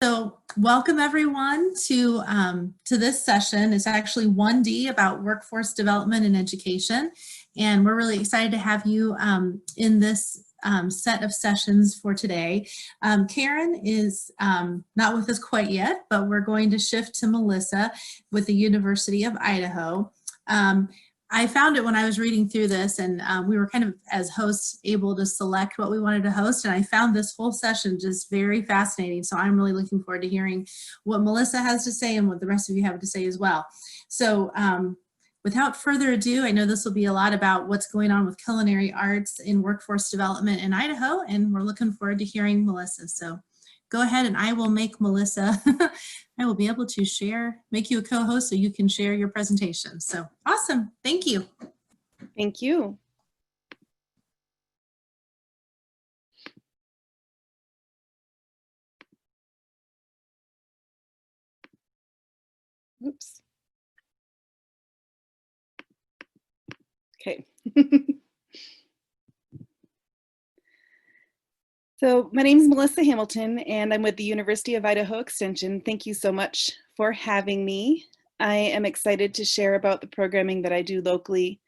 So welcome everyone to this session. It's actually 1D about workforce development and education. And we're really excited to have you in this set of sessions for today. Karen is not with us quite yet, but we're going to shift to Melissa with the University of Idaho. I found it when I was reading through this, and we were kind of, as hosts, able to select what we wanted to host, and I found this whole session just very fascinating. So I'm really looking forward to hearing what Melissa has to say and what the rest of you have to say as well. So without further ado, I know this will be a lot about what's going on with culinary arts in workforce development in Idaho, and we're looking forward to hearing Melissa. So go ahead, and I will make Melissa, I will be able to make you a co-host so you can share your presentation. So awesome, thank you. Thank you. Oops. Okay. So my name is Melissa Hamilton, and I'm with the University of Idaho Extension. Thank you so much for having me. I am excited to share about the programming that I do locally.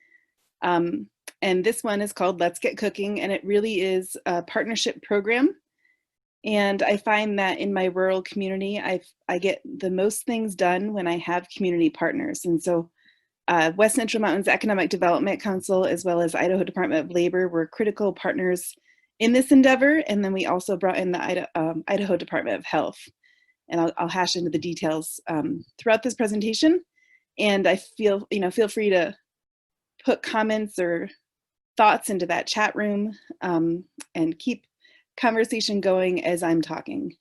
And this one is called Let's Get Cooking, and it really is a partnership program. And I find that in my rural community, I get the most things done when I have community partners. And so West Central Mountains Economic Development Council, as well as Idaho Department of Labor, were critical partners in this endeavor. And then we also brought in the Idaho Department of Health. And I'll hash into the details throughout this presentation. And I feel free to put comments or thoughts into that chat room and keep conversation going as I'm talking.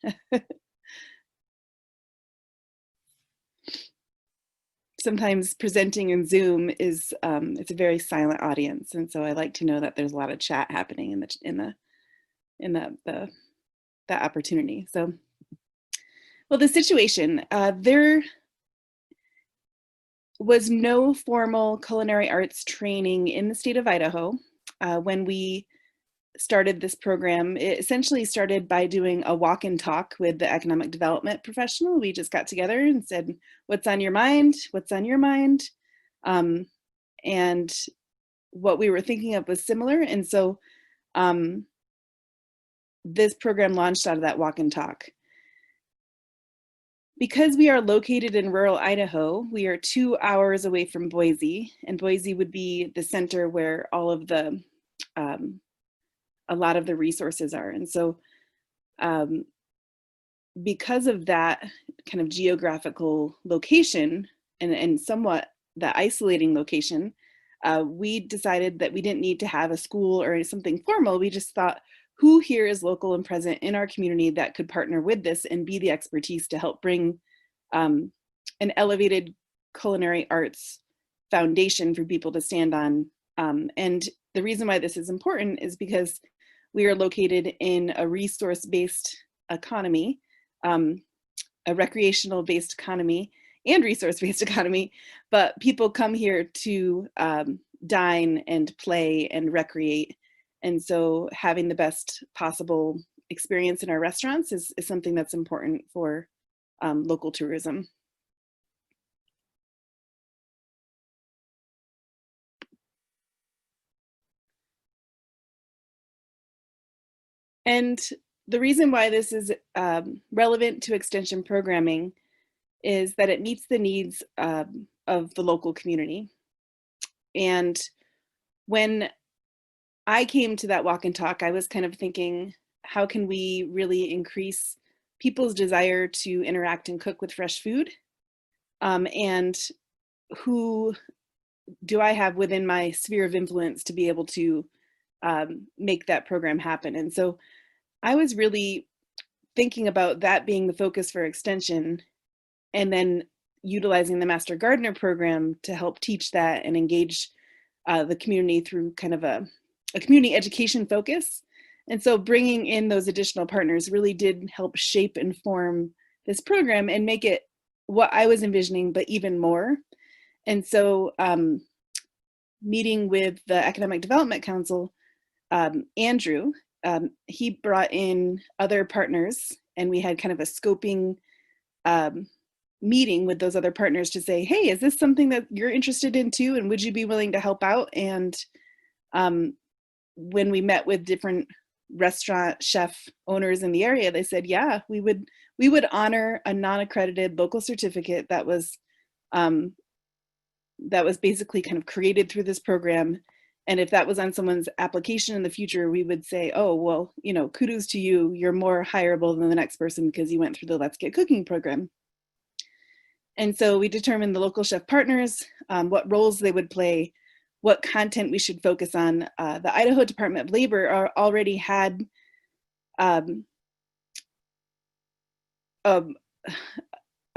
Sometimes presenting in Zoom is it's a very silent audience, and so I like to know that there's a lot of chat happening in that opportunity. So, well, the situation, there was no formal culinary arts training in the state of Idaho when we started this program. It essentially started by doing a walk and talk with the economic development professional. We just got together and said, what's on your mind? What's on your mind? And what we were thinking of was similar. And so this program launched out of that walk and talk. Because we are located in rural Idaho, we are 2 hours away from Boise, and Boise would be the center where all of the a lot of the resources are. And so because of that kind of geographical location and somewhat the isolating location, we decided that we didn't need to have a school or something formal. We just thought, who here is local and present in our community that could partner with this and be the expertise to help bring an elevated culinary arts foundation for people to stand on. And the reason why this is important is because we are located in a resource-based economy, a recreational-based economy and resource-based economy, but people come here to dine and play and recreate. And so having the best possible experience in our restaurants is something that's important for local tourism. And the reason why this is relevant to extension programming is that it meets the needs of the local community. And when I came to that walk and talk, I was kind of thinking, how can we really increase people's desire to interact and cook with fresh food? And who do I have within my sphere of influence to be able to make that program happen? And so I was really thinking about that being the focus for extension, and then utilizing the Master Gardener program to help teach that and engage the community through kind of a community education focus. And so bringing in those additional partners really did help shape and form this program and make it what I was envisioning, but even more. And so meeting with the Economic Development Council, Andrew, he brought in other partners and we had kind of a scoping meeting with those other partners to say, hey, is this something that you're interested in too? And would you be willing to help out? And when we met with different restaurant chef owners in the area, they said, yeah, we would honor a non-accredited local certificate that was basically kind of created through this program. And if that was on someone's application in the future, we would say, oh, well, you know, kudos to you. You're more hireable than the next person because you went through the Let's Get Cooking program. And so we determined the local chef partners, what roles they would play, what content we should focus on. The Idaho Department of Labor already had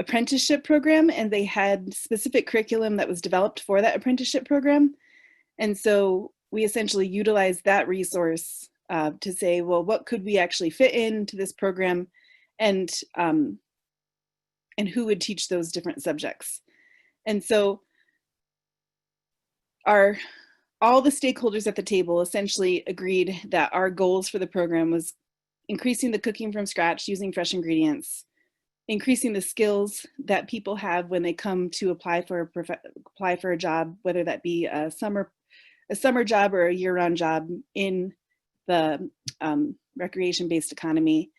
apprenticeship program, and they had specific curriculum that was developed for that apprenticeship program. And so we essentially utilized that resource to say, well, what could we actually fit into this program, and who would teach those different subjects. And so all the stakeholders at the table essentially agreed that our goals for the program was increasing the cooking from scratch using fresh ingredients, increasing the skills that people have when they come to apply for a job, whether that be a summer job or a year-round job in the recreation-based economy,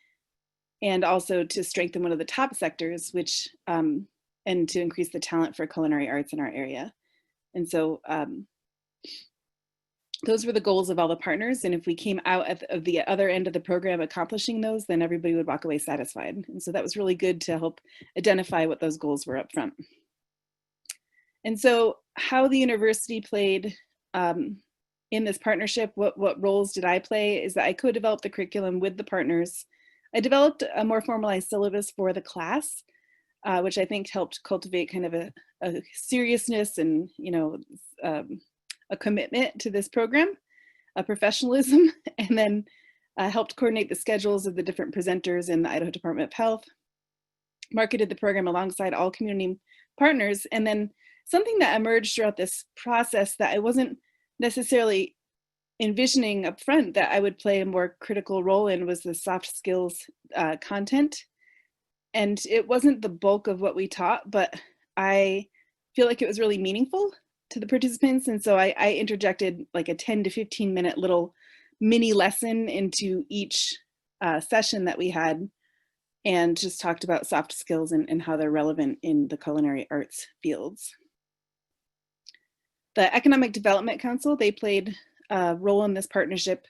and also to strengthen one of the top sectors, which and to increase the talent for culinary arts in our area. And so those were the goals of all the partners. And if we came out at the other end of the program accomplishing those, then everybody would walk away satisfied. And so that was really good to help identify what those goals were up front. And so how the university played in this partnership, what roles did I play, is that I co-developed the curriculum with the partners. I developed a more formalized syllabus for the class, which I think helped cultivate kind of a seriousness and, you know, a commitment to this program, a professionalism, and then helped coordinate the schedules of the different presenters in the Idaho Department of Health, marketed the program alongside all community partners. And then something that emerged throughout this process that I wasn't necessarily envisioning up front that I would play a more critical role in was the soft skills content. And it wasn't the bulk of what we taught, but I feel like it was really meaningful to the participants. And so I interjected like a 10 to 15 minute little mini lesson into each session that we had, and just talked about soft skills and how they're relevant in the culinary arts fields. The Economic Development Council, they played a role in this partnership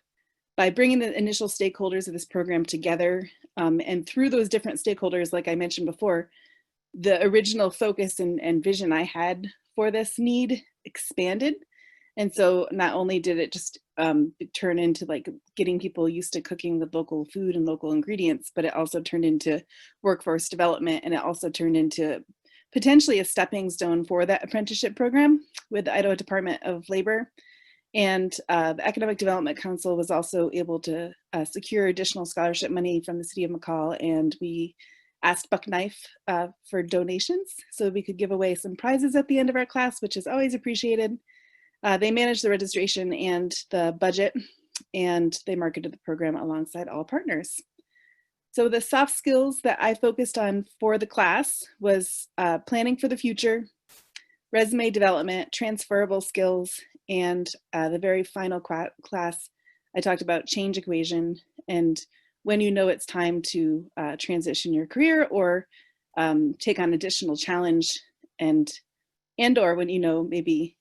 by bringing the initial stakeholders of this program together. And through those different stakeholders, like I mentioned before, the original focus and vision I had for this need expanded. And so not only did it just turn into like getting people used to cooking with local food and local ingredients, but it also turned into workforce development, and it also turned into potentially a stepping stone for that apprenticeship program with the Idaho Department of Labor. And the Economic Development Council was also able to secure additional scholarship money from the city of McCall, and we asked Buck Knife for donations so we could give away some prizes at the end of our class, which is always appreciated. They managed the registration and the budget, and they marketed the program alongside all partners. So the soft skills that I focused on for the class was planning for the future, resume development, transferable skills, and the very final class, I talked about change equation and when you know it's time to transition your career or take on additional challenge, and or when you know maybe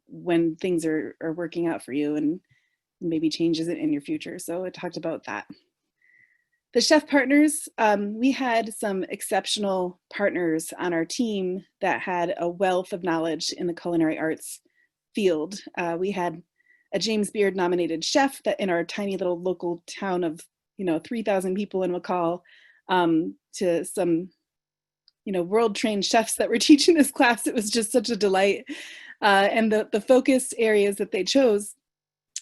when things are working out for you and maybe changes in your future. So I talked about that. The chef partners, we had some exceptional partners on our team that had a wealth of knowledge in the culinary arts field. We had a James Beard nominated chef that in our tiny little local town of 3,000 people in McCall, to some world trained chefs that were teaching this class. It was just such a delight. And the focus areas that they chose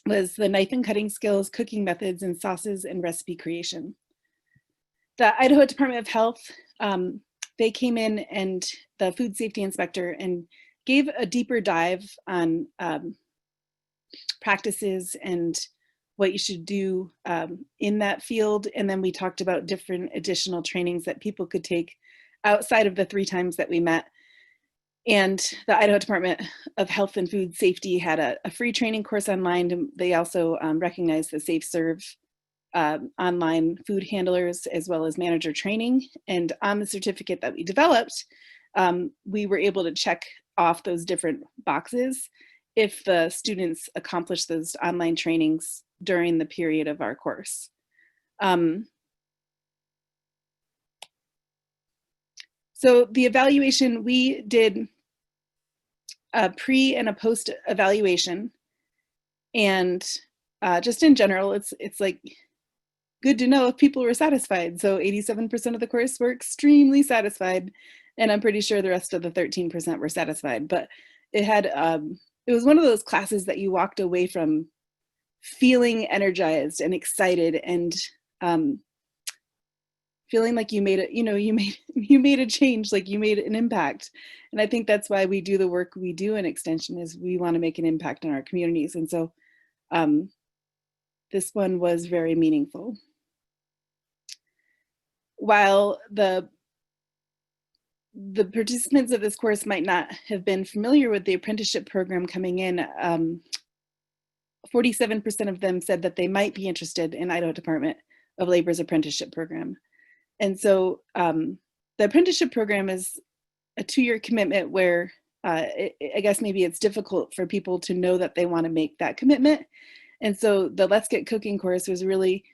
was the knife and cutting skills, cooking methods, and sauces and recipe creation. The Idaho Department of Health, they came in, and the food safety inspector, and gave a deeper dive on practices and what you should do in that field. And then we talked about different additional trainings that people could take outside of the 3 times that we met. And the Idaho Department of Health and Food Safety had a free training course online. And they also recognized the Safe Serve online food handlers as well as manager training. And on the certificate that we developed, we were able to check off those different boxes if the students accomplished those online trainings during the period of our course. So the evaluation, we did a pre and a post evaluation. And just in general, it's like good to know if people were satisfied. So 87% of the course were extremely satisfied. And I'm pretty sure the rest of the 13% were satisfied. But it had, it was one of those classes that you walked away from feeling energized and excited and feeling like you made it, you made a change, like you made an impact. And I think that's why we do the work we do in Extension, is we want to make an impact in our communities. And so this one was very meaningful. While the participants of this course might not have been familiar with the apprenticeship program coming in, 47% of them said that they might be interested in Idaho Department of Labor's apprenticeship program. And so the apprenticeship program is a 2-year commitment where I guess maybe it's difficult for people to know that they want to make that commitment. And so the Let's Get Cooking course was really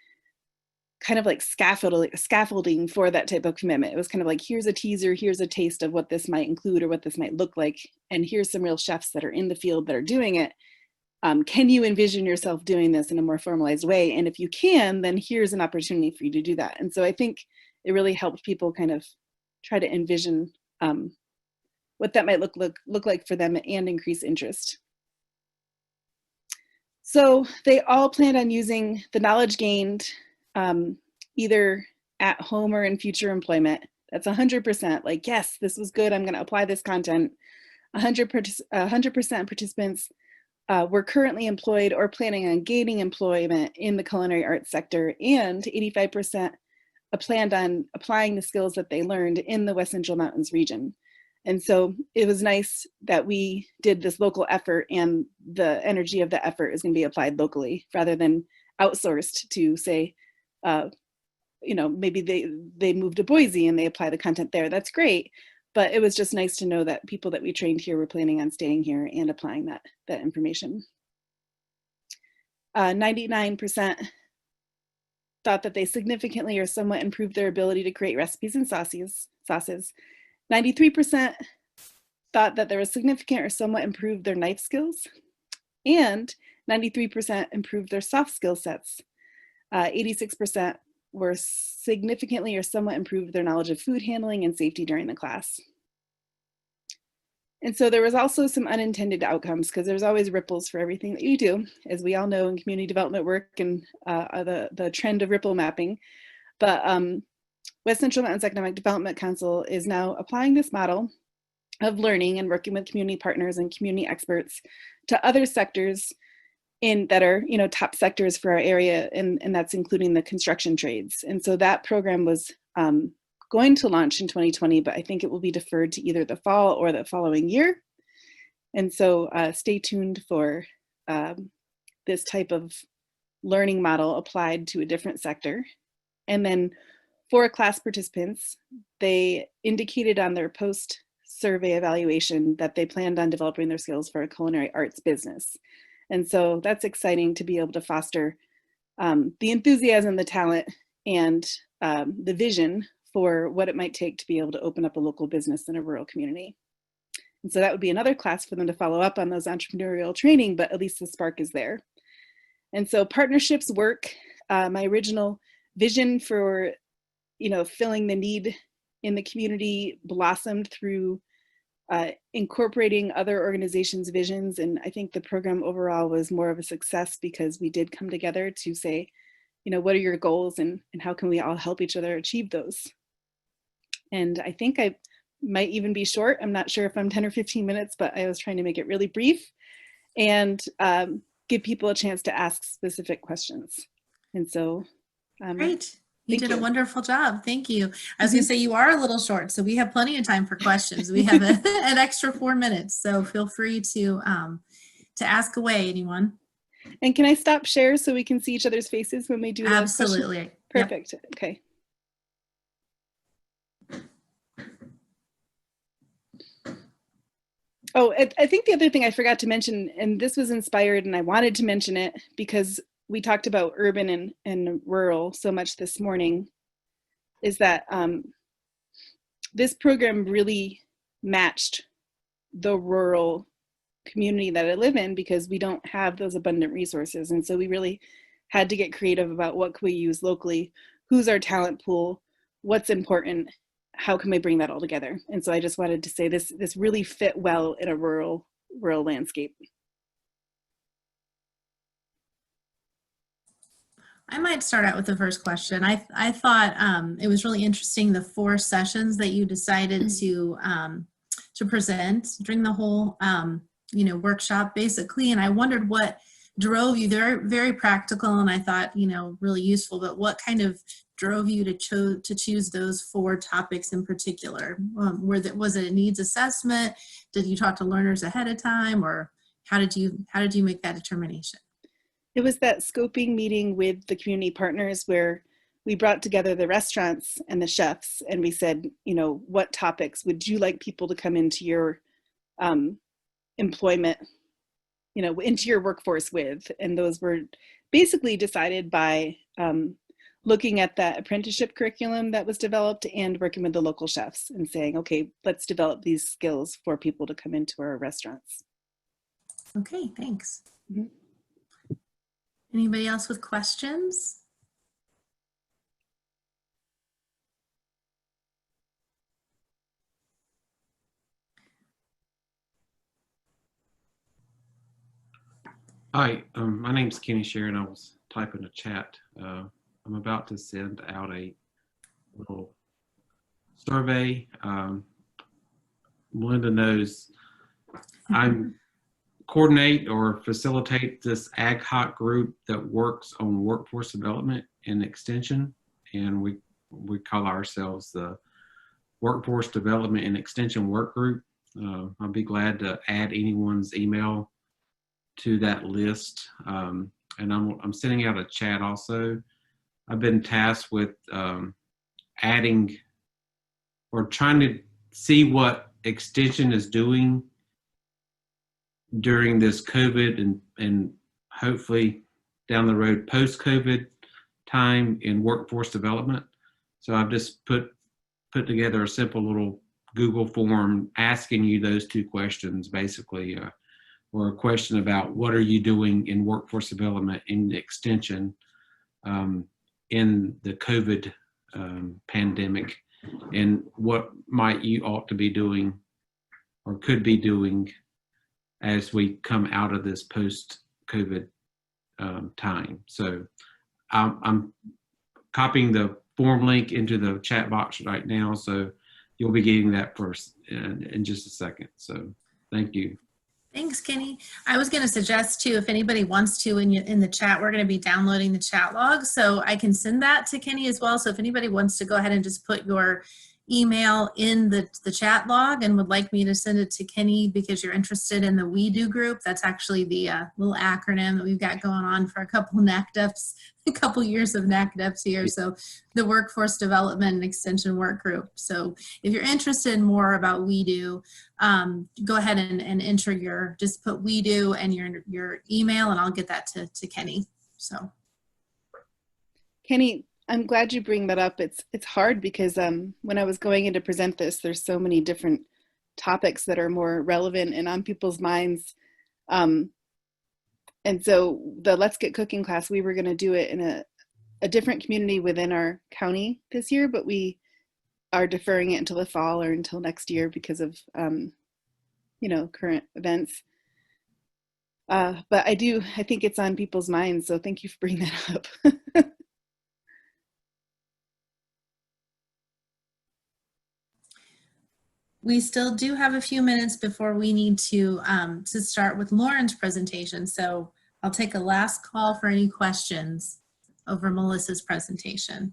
kind of like scaffolding for that type of commitment. It was kind of like, here's a teaser, here's a taste of what this might include or what this might look like. And here's some real chefs that are in the field that are doing it. Can you envision yourself doing this in a more formalized way? And if you can, then here's an opportunity for you to do that. And so I think it really helped people kind of try to envision what that might look like for them and increase interest. So they all planned on using the knowledge gained either at home or in future employment. That's 100%. Like, yes, this was good. I'm going to apply this content. 100% participants were currently employed or planning on gaining employment in the culinary arts sector, and 85% planned on applying the skills that they learned in the West Central Mountains region. And so it was nice that we did this local effort, and the energy of the effort is going to be applied locally rather than outsourced to, say, maybe they moved to Boise and they apply the content there. That's great. But it was just nice to know that people that we trained here were planning on staying here and applying that information. 99% thought that they significantly or somewhat improved their ability to create recipes and sauces. 93% thought that there was significant or somewhat improved their knife skills, and 93% improved their soft skill sets. 86% were significantly or somewhat improved their knowledge of food handling and safety during the class. And so there was also some unintended outcomes, because there's always ripples for everything that you do, as we all know in community development work and the trend of ripple mapping. But West Central Mountains Economic Development Council is now applying this model of learning and working with community partners and community experts to other sectors that are, top sectors for our area, and that's including the construction trades. And so that program was going to launch in 2020, but I think it will be deferred to either the fall or the following year. And so stay tuned for this type of learning model applied to a different sector. And then for class participants, they indicated on their post-survey evaluation that they planned on developing their skills for a culinary arts business. And so that's exciting to be able to foster the enthusiasm, the talent, and the vision for what it might take to be able to open up a local business in a rural community. And so that would be another class for them to follow up on those entrepreneurial training, but at least the spark is there. And so partnerships work. My original vision for, filling the need in the community blossomed through incorporating other organizations' visions. And I think the program overall was more of a success because we did come together to say, what are your goals and how can we all help each other achieve those? And I think I might even be short. I'm not sure if I'm 10 or 15 minutes, but I was trying to make it really brief. And give people a chance to ask specific questions. And so, Great. You did a you. wonderful job. Thank you. I was going to say you are a little short, so we have plenty of time for questions. We have an extra 4 minutes, so feel free to ask away, anyone. And can I stop share so we can see each other's faces when we do the Absolutely. question? Perfect. Yep. Okay. Oh, I think the other thing I forgot to mention, and this was inspired and I wanted to mention it because we talked about urban and rural so much this morning, is that this program really matched the rural community that I live in because we don't have those abundant resources. And so we really had to get creative about what can we use locally, who's our talent pool, what's important, how can we bring that all together? And so I just wanted to say this really fit well in a rural landscape. I might start out with the first question. I thought it was really interesting, the 4 sessions that you decided to present during the whole workshop basically. And I wondered what drove you. They're very practical and I thought, really useful, but what kind of drove you to choose those 4 topics in particular? Was it a needs assessment? Did you talk to learners ahead of time, or how did you make that determination? It was that scoping meeting with the community partners where we brought together the restaurants and the chefs and we said, what topics would you like people to come into your employment, into your workforce with? And those were basically decided by looking at that apprenticeship curriculum that was developed and working with the local chefs and saying, okay, let's develop these skills for people to come into our restaurants. Okay, thanks. Mm-hmm. Anybody else with questions? Hi, my name's Kenny Sharon. I was typing a chat. I'm about to send out a little survey. Melinda knows I'm coordinate or facilitate this ad hoc group that works on workforce development and extension, and we call ourselves the Workforce Development and Extension Work Group. I'll be glad to add anyone's email to that list, and I'm sending out a chat also. I've been tasked with adding or trying to see what extension is doing during this COVID and hopefully down the road post-COVID time in workforce development. So I've just put together a simple little Google form asking you those 2 questions basically, or a question about what are you doing in workforce development in the extension in the COVID pandemic, and what might you ought to be doing or could be doing as we come out of this post-COVID time. So I'm copying the form link into the chat box right now, so you'll be getting that first in just a second. So thank you. Thanks, Kenny. I was going to suggest too, if anybody wants to in the chat, we're going to be downloading the chat log, so I can send that to Kenny as well. So if anybody wants to go ahead and just put your email in the chat log and would like me to send it to Kenny because you're interested in the We Do group, that's actually the little acronym that we've got going on for a couple NACDEPs, a couple years of NACDEPs here. So the Workforce Development and Extension Work Group. So if you're interested in more about We Do, go ahead and enter just put We Do and your email, and I'll get that to Kenny. So Kenny, I'm glad you bring that up. It's hard because when I was going in to present this, there's so many different topics that are more relevant and on people's minds. And so the Let's Get Cooking class, we were going to do it in a different community within our county this year, but we are deferring it until the fall or until next year because of current events. But I think it's on people's minds, so thank you for bringing that up. We still do have a few minutes before we need to start with Lauren's presentation. So I'll take a last call for any questions over Melissa's presentation.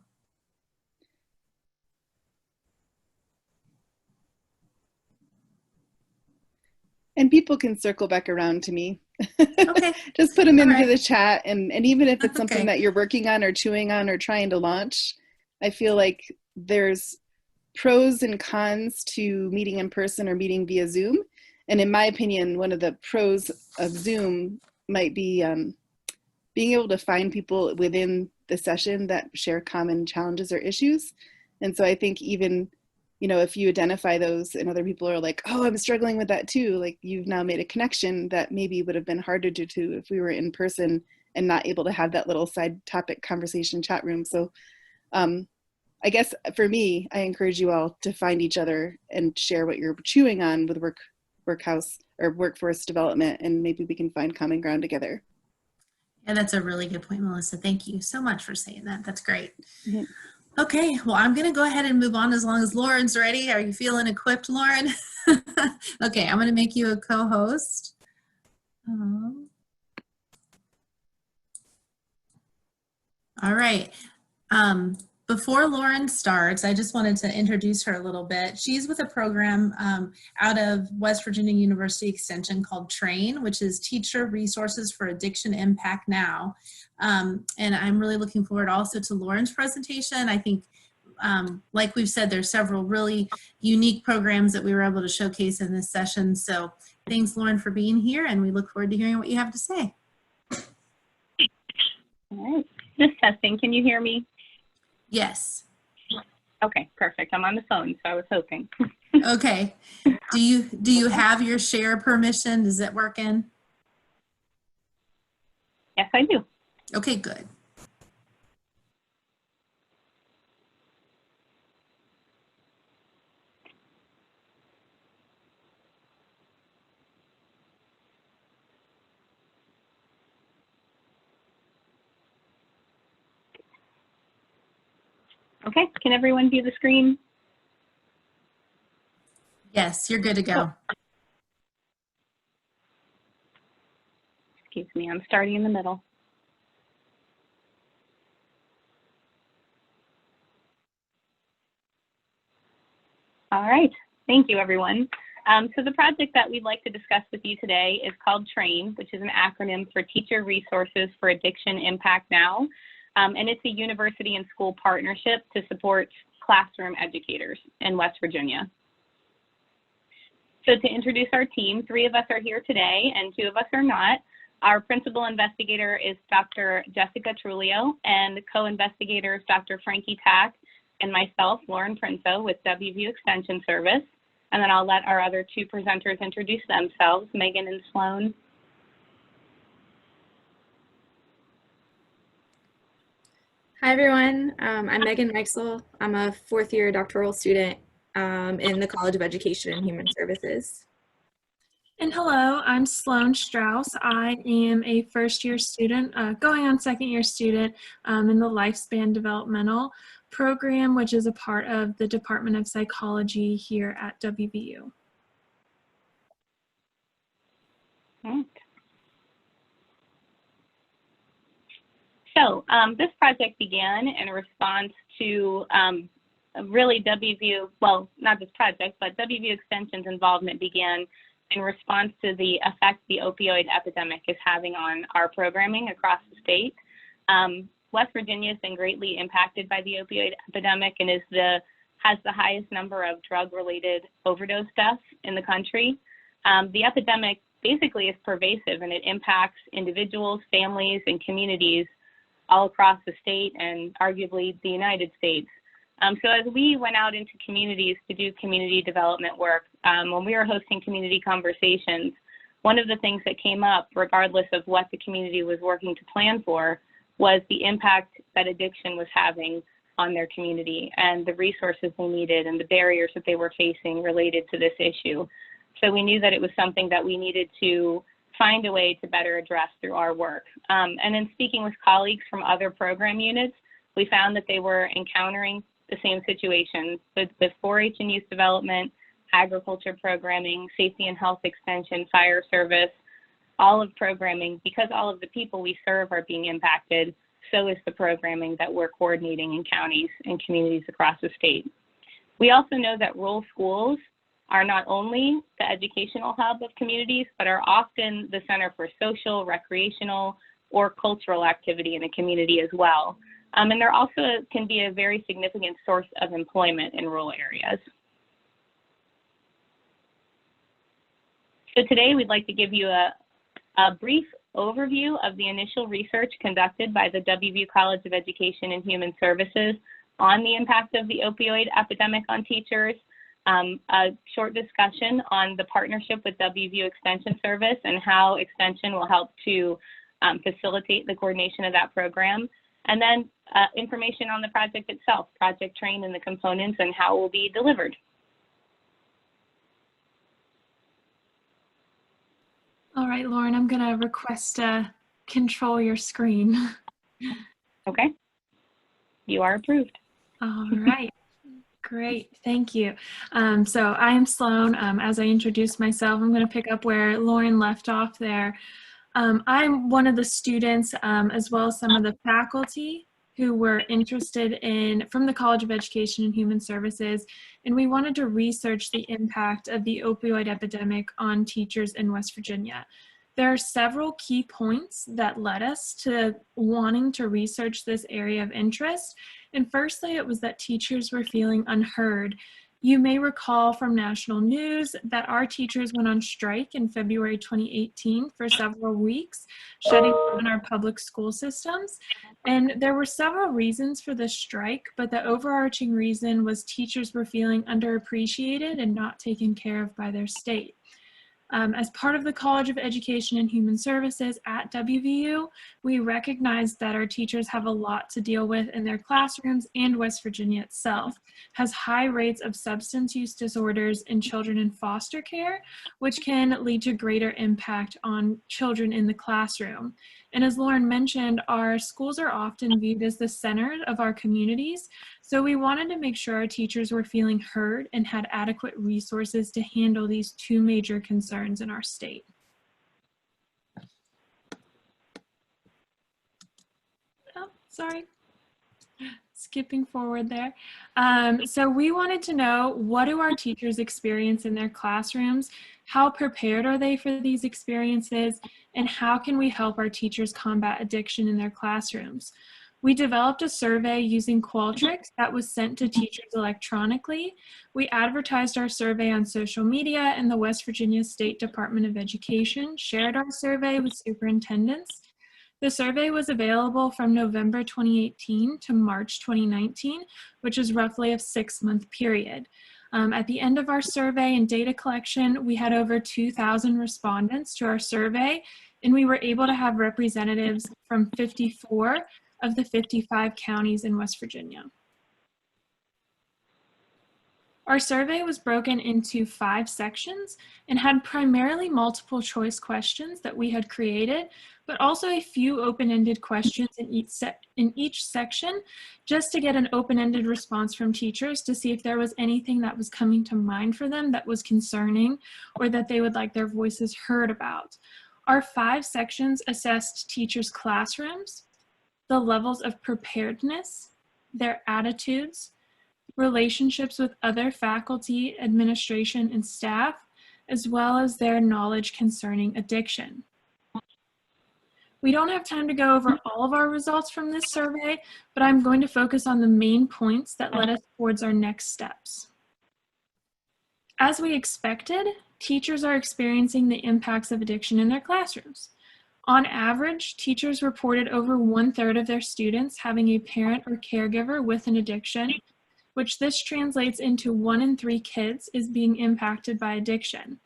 And people can circle back around to me. Okay. Just put them into right. the chat. And even if it's something Okay. that you're working on or chewing on or trying to launch, I feel like there's pros and cons to meeting in person or meeting via Zoom. And in my opinion, one of the pros of Zoom might be being able to find people within the session that share common challenges or issues. And so I think even, you know, if you identify those and other people are like, oh, I'm struggling with that too, like you've now made a connection that maybe would have been harder to do if we were in person and not able to have that little side topic conversation chat room. So I guess for me, I encourage you all to find each other and share what you're chewing on with workhouse or workforce development, and maybe we can find common ground together. Yeah, that's a really good point, Melissa. Thank you so much for saying that. That's great. Mm-hmm. Okay, well, I'm going to go ahead and move on as long as Lauren's ready. Are you feeling equipped, Lauren? Okay, I'm going to make you a co-host. All right. Before Lauren starts, I just wanted to introduce her a little bit. She's with a program out of West Virginia University Extension called TRAIN, which is Teacher Resources for Addiction Impact Now. And I'm really looking forward also to Lauren's presentation. I think, like we've said, there's several really unique programs that we were able to showcase in this session. So thanks, Lauren, for being here, and we look forward to hearing what you have to say. All right, just testing. Can you hear me? Yes. Okay, perfect. I'm on the phone, so I was hoping. Okay. Do you have your share permission? Is it working? Yes, I do. Okay, good. Okay, can everyone view the screen? Yes, you're good to go. Excuse me, I'm starting in the middle. All right, thank you, everyone. So the project that we'd like to discuss with you today is called TRAIN, which is an acronym for Teacher Resources for Addiction Impact Now. And it's a university and school partnership to support classroom educators in West Virginia. So to introduce our team, 3 of us are here today and 2 of us are not. Our principal investigator is Dr. Jessica Trulio, and the co-investigators Dr. Frankie Tack and myself, Lauren Prinzo, with WVU Extension Service. And then I'll let our other 2 presenters introduce themselves, Megan and Sloan. Hi, everyone. I'm Megan Meixel. I'm a 4th-year doctoral student in the College of Education and Human Services. And hello, I'm Sloan Strauss. I am a first-year student, going on second-year student in the Lifespan Developmental Program, which is a part of the Department of Psychology here at WVU. Right. So this project began in response to really WVU, well, not this project, but WVU Extension's involvement began in response to the effect the opioid epidemic is having on our programming across the state. West Virginia has been greatly impacted by the opioid epidemic and has the highest number of drug-related overdose deaths in the country. The epidemic basically is pervasive, and it impacts individuals, families, and communities all across the state and arguably the United States. So as we went out into communities to do community development work, when we were hosting community conversations, one of the things that came up, regardless of what the community was working to plan for, was the impact that addiction was having on their community and the resources they needed and the barriers that they were facing related to this issue. So we knew that it was something that we needed to find a way to better address through our work. And in speaking with colleagues from other program units, we found that they were encountering the same situations with 4-H and youth development, agriculture programming, safety and health extension, fire service. all of programming, because all of the people we serve are being impacted, so is the programming that we're coordinating in counties and communities across the state. We also know that rural schools are not only the educational hub of communities, but are often the center for social, recreational, or cultural activity in the community as well. And there also can be a very significant source of employment in rural areas. So today we'd like to give you a brief overview of the initial research conducted by the WVU College of Education and Human Services on the impact of the opioid epidemic on teachers, a short discussion on the partnership with WVU Extension Service and how Extension will help to facilitate the coordination of that program, and then information on the project itself, Project Train and the components and how it will be delivered. All right, Lauren, I'm going to request control your screen. Okay, you are approved. All right. Great, thank you. So I am Sloan. As I introduced myself, I'm going to pick up where Lauren left off there. I'm one of the students, as well as some of the faculty who were interested in, from the College of Education and Human Services, and we wanted to research the impact of the opioid epidemic on teachers in West Virginia. There are several key points that led us to wanting to research this area of interest. And firstly, it was that teachers were feeling unheard. You may recall from national news that our teachers went on strike in February 2018 for several weeks, shutting down our public school systems. And there were several reasons for the strike, but the overarching reason was teachers were feeling underappreciated and not taken care of by their state. As part of the College of Education and Human Services at WVU, we recognize that our teachers have a lot to deal with in their classrooms, and West Virginia itself has high rates of substance use disorders in children in foster care, which can lead to greater impact on children in the classroom. And as Lauren mentioned, our schools are often viewed as the center of our communities, so we wanted to make sure our teachers were feeling heard and had adequate resources to handle these two major concerns in our state. Oh, sorry. Skipping forward there. So we wanted to know, what do our teachers experience in their classrooms? How prepared are they for these experiences? And how can we help our teachers combat addiction in their classrooms? We developed a survey using Qualtrics that was sent to teachers electronically. We advertised our survey on social media, and the West Virginia State Department of Education shared our survey with superintendents. The survey was available from November 2018 to March 2019, which is roughly a 6-month period. At the end of our survey and data collection, we had over 2,000 respondents to our survey, and we were able to have representatives from 54 of the 55 counties in West Virginia. Our survey was broken into 5 sections and had primarily multiple choice questions that we had created, but also a few open-ended questions in each section, just to get an open-ended response from teachers to see if there was anything that was coming to mind for them that was concerning or that they would like their voices heard about. Our 5 sections assessed teachers' classrooms, the levels of preparedness, their attitudes, relationships with other faculty, administration, and staff, as well as their knowledge concerning addiction. We don't have time to go over all of our results from this survey, but I'm going to focus on the main points that led us towards our next steps. As we expected, teachers are experiencing the impacts of addiction in their classrooms. On average, teachers reported over 1/3 of their students having a parent or caregiver with an addiction, which this translates into 1 in 3 kids is being impacted by addiction.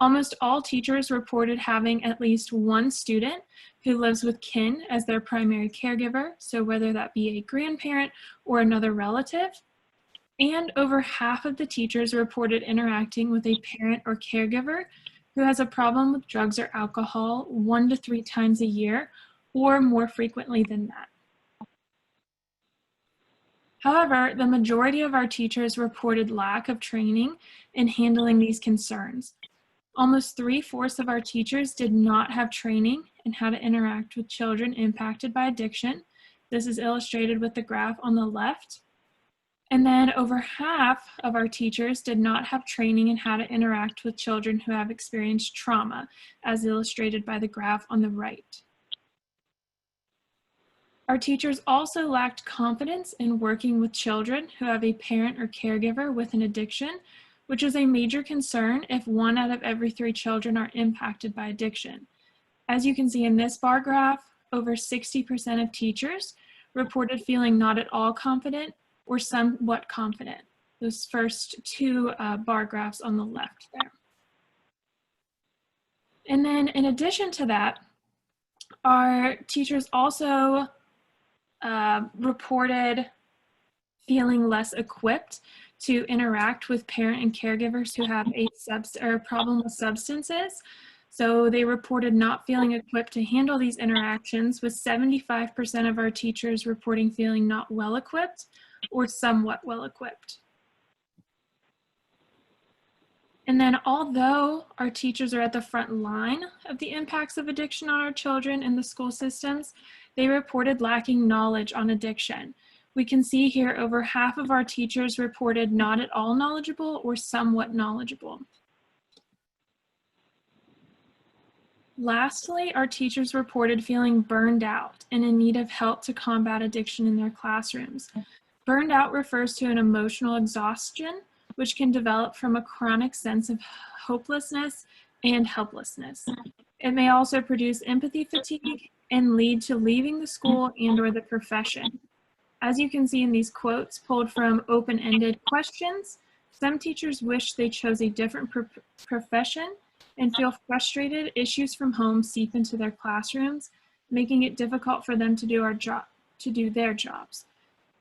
Almost all teachers reported having at least one student who lives with kin as their primary caregiver, so whether that be a grandparent or another relative. And over half of the teachers reported interacting with a parent or caregiver who has a problem with drugs or alcohol 1 to 3 times a year, or more frequently than that. However, the majority of our teachers reported lack of training in handling these concerns. Almost 3/4 of our teachers did not have training in how to interact with children impacted by addiction. This is illustrated with the graph on the left. And then over half of our teachers did not have training in how to interact with children who have experienced trauma, as illustrated by the graph on the right. Our teachers also lacked confidence in working with children who have a parent or caregiver with an addiction, which is a major concern if 1 out of every 3 children are impacted by addiction. As you can see in this bar graph, over 60% of teachers reported feeling not at all confident or somewhat confident. Those first 2 bar graphs on the left there. And then in addition to that, our teachers also reported feeling less equipped to interact with parent and caregivers who have a problem with substances. So they reported not feeling equipped to handle these interactions, with 75% of our teachers reporting feeling not well equipped or somewhat well equipped. And then although our teachers are at the front line of the impacts of addiction on our children in the school systems, they reported lacking knowledge on addiction. We can see here over half of our teachers reported not at all knowledgeable or somewhat knowledgeable. Lastly, our teachers reported feeling burned out and in need of help to combat addiction in their classrooms. Burned out refers to an emotional exhaustion, which can develop from a chronic sense of hopelessness and helplessness. It may also produce empathy fatigue and lead to leaving the school and/or the profession. As you can see in these quotes pulled from open-ended questions, some teachers wish they chose a different profession and feel frustrated. Issues from home seep into their classrooms, making it difficult for them to do their jobs.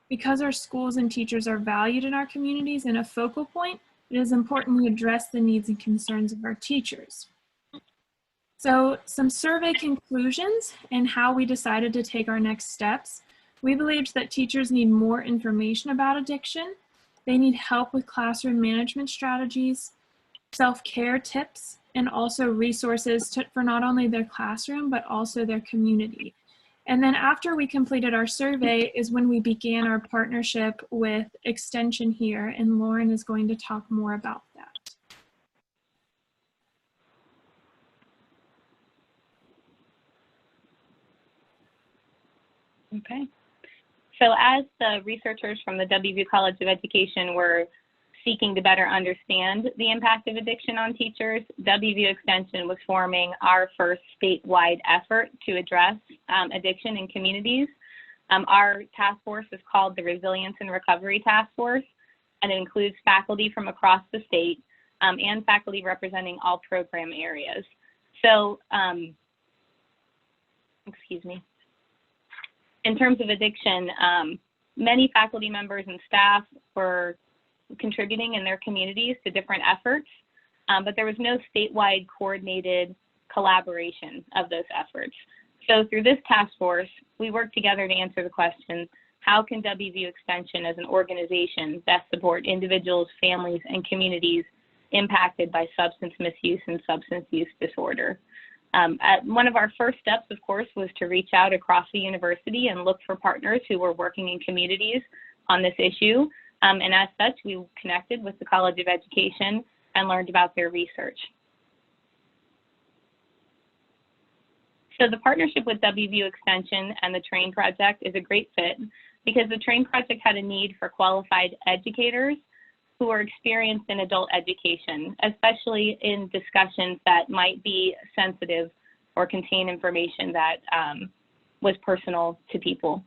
Because our schools and teachers are valued in our communities and a focal point, it is important we address the needs and concerns of our teachers. So some survey conclusions and how we decided to take our next steps. We believed that teachers need more information about addiction. They need help with classroom management strategies, self-care tips, and also resources for not only their classroom, but also their community. And then after we completed our survey is when we began our partnership with Extension here, and Lauren is going to talk more about that. Okay. So as the researchers from the WVU College of Education were seeking to better understand the impact of addiction on teachers, WVU Extension was forming our first statewide effort to address addiction in communities. Our task force is called the Resilience and Recovery Task Force, and it includes faculty from across the state and faculty representing all program areas. So, excuse me. In terms of addiction, many faculty members and staff were contributing in their communities to different efforts, but there was no statewide coordinated collaboration of those efforts. So through this task force, we worked together to answer the question, how can WVU Extension as an organization best support individuals, families, and communities impacted by substance misuse and substance use disorder? One of our first steps, of course, was to reach out across the university and look for partners who were working in communities on this issue. And as such, we connected with the College of Education and learned about their research. So the partnership with WVU Extension and the TRAIN project is a great fit because the TRAIN project had a need for qualified educators who are experienced in adult education, especially in discussions that might be sensitive or contain information that was personal to people.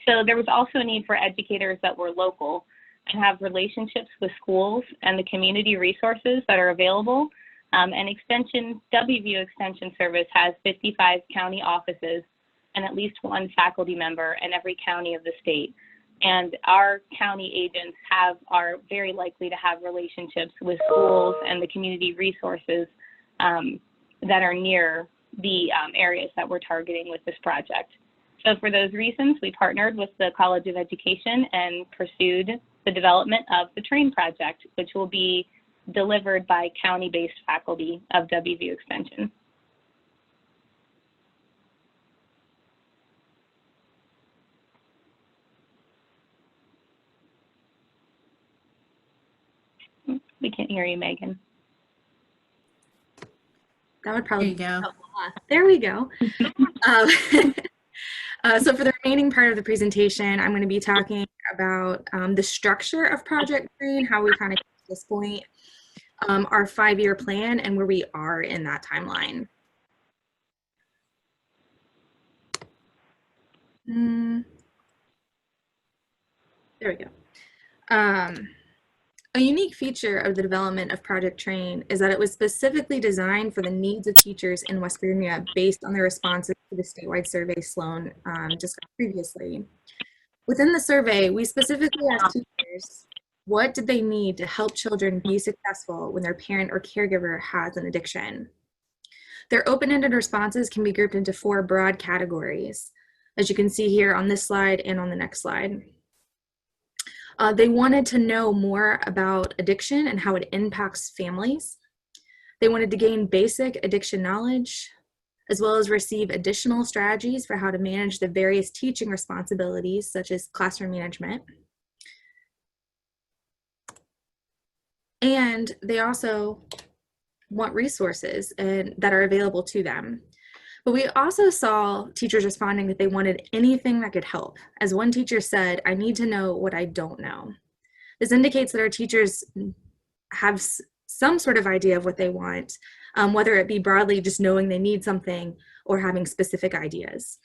So there was also a need for educators that were local and have relationships with schools and the community resources that are available. And WVU Extension Service has 55 county offices and at least 1 faculty member in every county of the state. And our county agents are very likely to have relationships with schools and the community resources that are near the areas that we're targeting with this project. So for those reasons, we partnered with the College of Education and pursued the development of the TRAIN project, which will be delivered by county-based faculty of WVU Extension. We can't hear you, Megan. That would probably There you go. help a lot. There we go. So for the remaining part of the presentation, I'm going to be talking about the structure of Project Green, how we kind of get to this point, our 5-year plan, and where we are in that timeline. There we go. A unique feature of the development of Project Train is that it was specifically designed for the needs of teachers in West Virginia based on their responses to the statewide survey Sloan discussed previously. Within the survey, we specifically asked teachers, what did they need to help children be successful when their parent or caregiver has an addiction? Their open-ended responses can be grouped into 4 broad categories, as you can see here on this slide and on the next slide. They wanted to know more about addiction and how it impacts families. They wanted to gain basic addiction knowledge, as well as receive additional strategies for how to manage the various teaching responsibilities, such as classroom management. And they also want resources that are available to them. But we also saw teachers responding that they wanted anything that could help. As one teacher said, I need to know what I don't know. This indicates that our teachers have some sort of idea of what they want, whether it be broadly just knowing they need something or having specific ideas.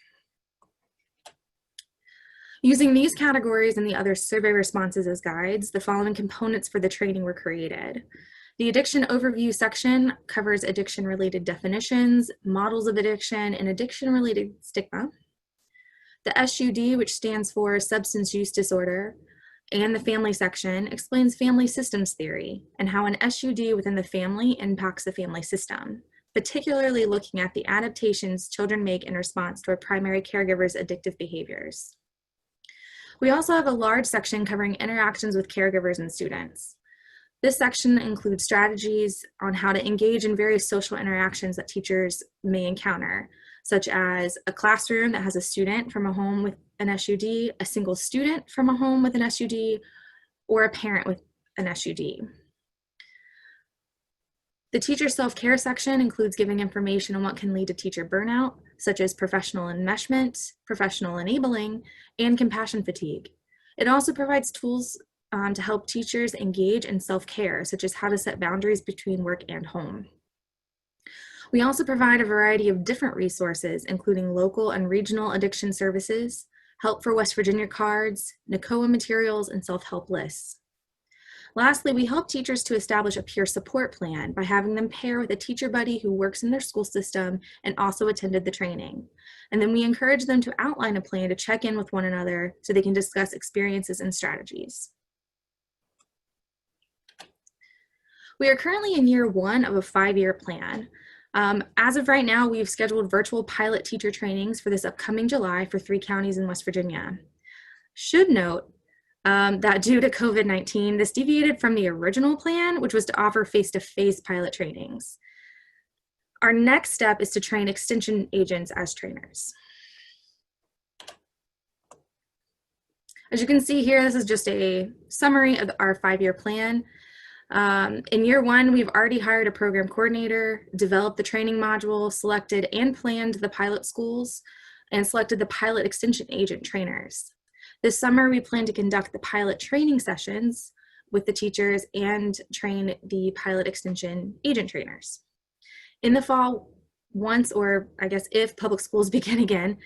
Using these categories and the other survey responses as guides, the following components for the training were created. The addiction overview section covers addiction-related definitions, models of addiction, and addiction-related stigma. The SUD, which stands for substance use disorder, and the family section explains family systems theory and how an SUD within the family impacts the family system, particularly looking at the adaptations children make in response to a primary caregiver's addictive behaviors. We also have a large section covering interactions with caregivers and students. This section includes strategies on how to engage in various social interactions that teachers may encounter, such as a classroom that has a student from a home with an SUD, a single student from a home with an SUD, or a parent with an SUD. The teacher self-care section includes giving information on what can lead to teacher burnout, such as professional enmeshment, professional enabling, and compassion fatigue. It also provides tools to help teachers engage in self-care, such as how to set boundaries between work and home. We also provide a variety of different resources, including local and regional addiction services, help for West Virginia cards, NACOA materials, and self-help lists. Lastly, we help teachers to establish a peer support plan by having them pair with a teacher buddy who works in their school system and also attended the training. And then we encourage them to outline a plan to check in with one another so they can discuss experiences and strategies. We are currently in year 1 of a 5-year plan. As of right now, we've scheduled virtual pilot teacher trainings for this upcoming July for 3 counties in West Virginia. Should note that due to COVID-19, this deviated from the original plan, which was to offer face-to-face pilot trainings. Our next step is to train extension agents as trainers. As you can see here, this is just a summary of our 5-year plan. In year 1, we've already hired a program coordinator, developed the training module, selected and planned the pilot schools, and selected the pilot extension agent trainers. This summer, we plan to conduct the pilot training sessions with the teachers and train the pilot extension agent trainers. In the fall, once, or I guess if public schools begin again,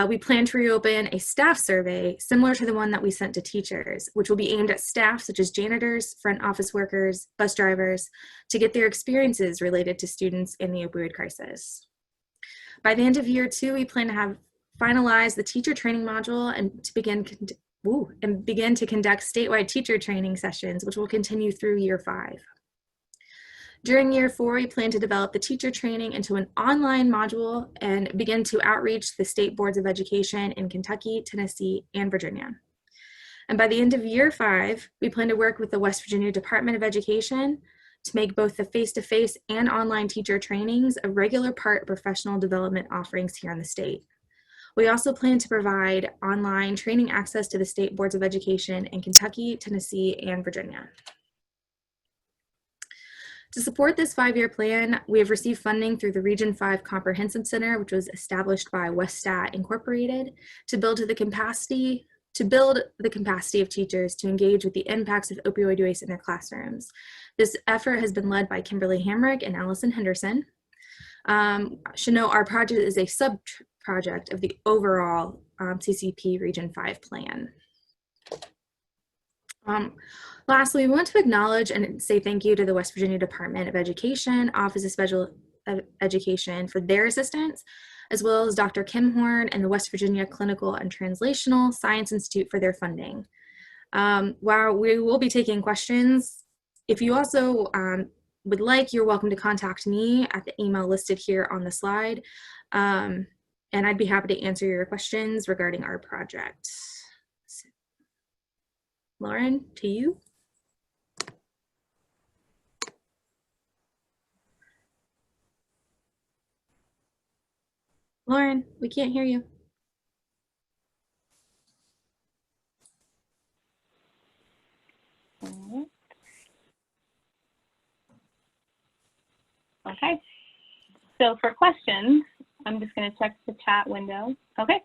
we plan to reopen a staff survey similar to the one that we sent to teachers, which will be aimed at staff such as janitors, front office workers, bus drivers, to get their experiences related to students in the opioid crisis. By the end of year 2, we plan to have finalized the teacher training module and to begin to conduct statewide teacher training sessions, which will continue through year 5. During year 4, we plan to develop the teacher training into an online module and begin to outreach the state boards of education in Kentucky, Tennessee, and Virginia. And by the end of year 5, we plan to work with the West Virginia Department of Education to make both the face-to-face and online teacher trainings a regular part of professional development offerings here in the state. We also plan to provide online training access to the state boards of education in Kentucky, Tennessee, and Virginia. To support this 5-year plan, we have received funding through the Region 5 Comprehensive Center, which was established by Westat Incorporated, to build the capacity of teachers to engage with the impacts of opioid use in their classrooms. This effort has been led by Kimberly Hamrick and Allison Henderson. Should note our project is a sub-project of the overall CCP Region 5 plan. Lastly, we want to acknowledge and say thank you to the West Virginia Department of Education, Office of Special Education for their assistance, as well as Dr. Kim Horn and the West Virginia Clinical and Translational Science Institute for their funding. While we will be taking questions, if you also would like, you're welcome to contact me at the email listed here on the slide, and I'd be happy to answer your questions regarding our project. Lauren, to you. Lauren, we can't hear you. Okay, so for questions, I'm just going to check the chat window. Okay,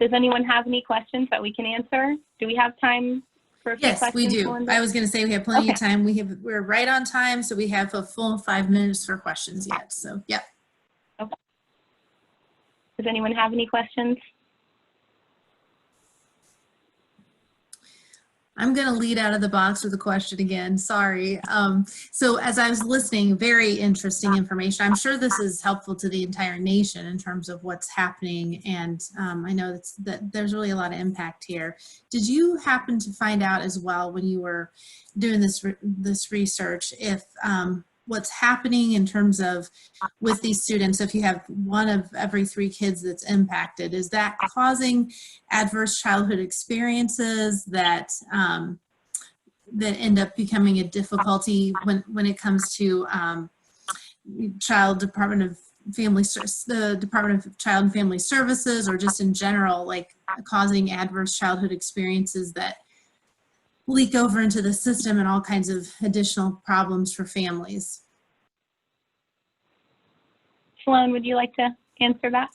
does anyone have any questions that we can answer? Do we have time for a few questions? Yes, we do. Melinda? I was going to say we have plenty of time. We're right on time, so we have a full 5 minutes for questions yet. So, yep. Okay. Does anyone have any questions? I'm going to lead out of the box with a question again. Sorry. So as I was listening, very interesting information. I'm sure this is helpful to the entire nation in terms of what's happening. And I know that there's really a lot of impact here. Did you happen to find out as well when you were doing this research if what's happening in terms of with these students, if you have 1 of every 3 kids that's impacted, is that causing adverse childhood experiences that that end up becoming a difficulty when it comes to the Department of Child and Family Services, or just in general, like causing adverse childhood experiences that leak over into the system and all kinds of additional problems for families? Sloan, would you like to answer that?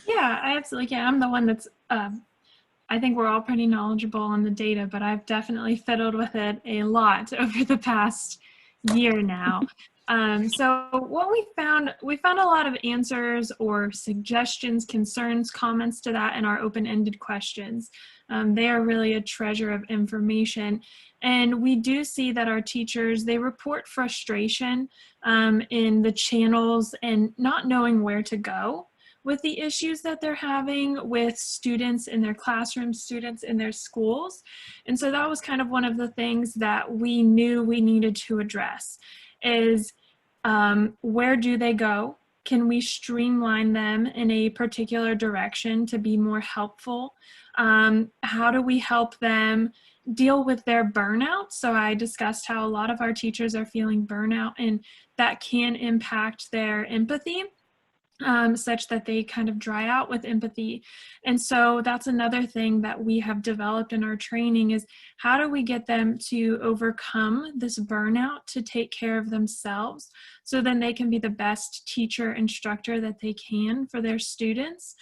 Yeah, I absolutely can. I'm the one that's, I think we're all pretty knowledgeable on the data, but I've definitely fiddled with it a lot over the past year now. So what we found a lot of answers or suggestions, concerns, comments to that in our open-ended questions. They are really a treasure of information. And we do see that our teachers, they report frustration in the channels and not knowing where to go with the issues that they're having with students in their classrooms, students in their schools. And so that was kind of one of the things that we knew we needed to address is where do they go? Can we streamline them in a particular direction to be more helpful? How do we help them deal with their burnout? So I discussed how a lot of our teachers are feeling burnout, and that can impact their empathy. Such that they kind of dry out with empathy. And so that's another thing that we have developed in our training is how do we get them to overcome this burnout to take care of themselves so then they can be the best teacher instructor that they can for their students.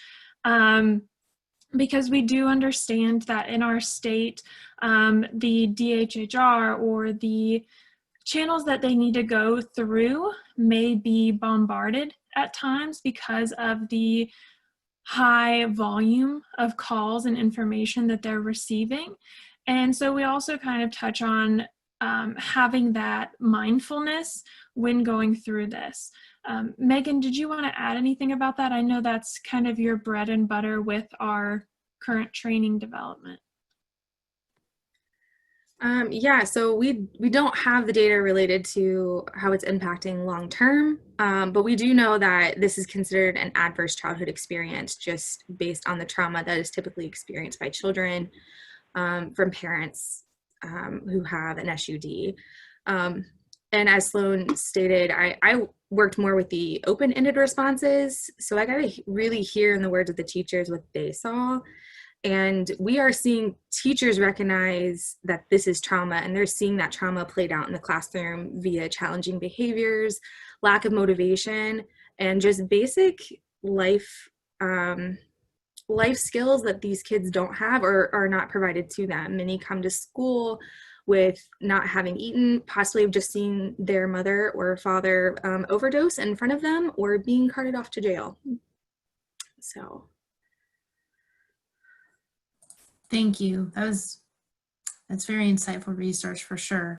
Because we do understand that in our state, the DHHR or the channels that they need to go through may be bombarded at times because of the high volume of calls and information that they're receiving. And so we also kind of touch on having that mindfulness when going through this. Megan, did you want to add anything about that? I know that's kind of your bread and butter with our current training development. Yeah, so we don't have the data related to how it's impacting long term, but we do know that this is considered an adverse childhood experience just based on the trauma that is typically experienced by children from parents who have an SUD. And as Sloan stated, I worked more with the open-ended responses. So I got to really hear in the words of the teachers what they saw. And we are seeing teachers recognize that this is trauma, and they're seeing that trauma played out in the classroom via challenging behaviors, lack of motivation, and just basic life skills that these kids don't have or are not provided to them. Many come to school with not having eaten, possibly just seeing their mother or father overdose in front of them, or being carted off to jail. So. Thank you. That's very insightful research for sure.